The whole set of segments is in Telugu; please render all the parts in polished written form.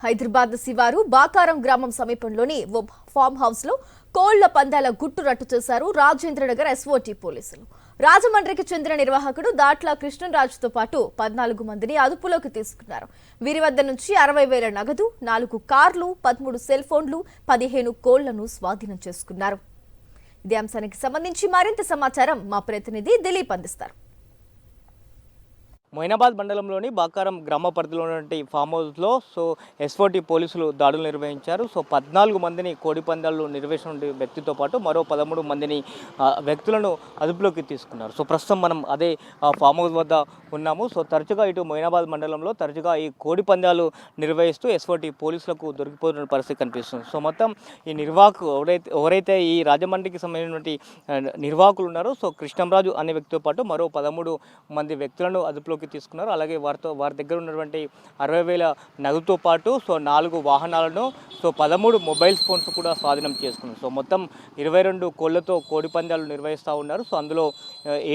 హైదరాబాద్ శివారు బాకారం గ్రామం సమీపంలోని ఓ ఫామ్ హౌస్ లో కోళ్ల పందాల గుట్టు రట్టు చేశారు రాజేంద్రనగర్ ఎస్ఓటీ పోలీసులు. రాజమండ్రికి చెందిన నిర్వాహకుడు దాట్ల కృష్ణరాజుతో పాటు 14 మందిని అదుపులోకి తీసుకున్నారు. వీరి వద్ద నుంచి 60,000 నగదు, 4 కార్లు, 13 సెల్ ఫోన్లు, 15 కోళ్లను స్వాధీనం చేసుకున్నారు. ఇదే అంశానికి సంబంధించి మరింత సమాచారం మా ప్రతినిధి దిలీప్ అందిస్తారు. మొయినాబాద్ మండలంలోని బాకారం గ్రామ పరిధిలో ఉన్నటువంటి ఫామ్ హౌస్లో ఎస్ఓటీ పోలీసులు దాడులు నిర్వహించారు. 14 మందిని కోడి పందాలు నిర్వహించిన వ్యక్తితో పాటు మరో 13 మందిని వ్యక్తులను అదుపులోకి తీసుకున్నారు. ప్రస్తుతం మనం అదే ఫామ్ హౌస్ వద్ద ఉన్నాము. తరచుగా ఇటు మొయినాబాద్ మండలంలో తరచుగా ఈ కోడి పందాలు నిర్వహిస్తూ ఎస్ఓటీ పోలీసులకు దొరికిపోతున్న పరిస్థితి కనిపిస్తుంది. మొత్తం ఈ నిర్వాహకు ఎవరైతే ఈ రాజమండ్రికి సంబంధించినటువంటి నిర్వాహకులు ఉన్నారో కృష్ణంరాజు అనే వ్యక్తితో పాటు మరో 13 మంది వ్యక్తులను అదుపులోకి తీసుకున్నారు. అలాగే వారి దగ్గర ఉన్నటువంటి 60,000 నగదుతో పాటు 4 వాహనాలను 13 మొబైల్ ఫోన్స్ కూడా స్వాధీనం చేసుకున్నారు. మొత్తం 22 కోళ్లతో కోడి పందాలు నిర్వహిస్తూ ఉన్నారు. అందులో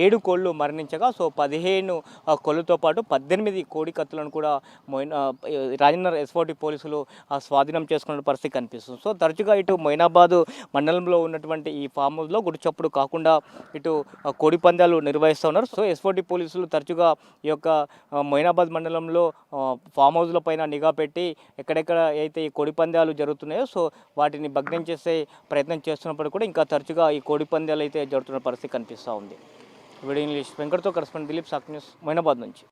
7 కోళ్లు మరణించగా 15 కోళ్లతో పాటు 18 కోడి కత్తులను కూడా రాజేంద్ర ఎస్ఓటీ పోలీసులు స్వాధీనం చేసుకున్న పరిస్థితి కనిపిస్తుంది. తరచుగా ఇటు మొయినాబాద్ మండలంలో ఉన్నటువంటి ఈ ఫామ్ హౌస్లో గుడిచప్పుడు కాకుండా ఇటు కోడి పందాలు నిర్వహిస్తూ ఉన్నారు. ఎస్ఓటీ పోలీసులు తరచుగా ఈ యొక్క మొయినాబాద్ మండలంలో ఫామ్ హౌస్ల పైన నిఘా పెట్టి ఎక్కడెక్కడ అయితే ఈ కోడి పందాలు జరుగుతున్నాయో వాటిని భగ్నం చేసే ప్రయత్నం చేస్తున్నప్పుడు కూడా ఇంకా తరచుగా ఈ కోడి పందాలు అయితే జరుగుతున్న పరిస్థితి కనిపిస్తూ ఉంది. వీడియో ఇంగ్లీష్ వెంకటతో కరెస్పాండెంట్ దిలీప్, సాక్షి న్యూస్, మొయినాబాద్ నుంచి.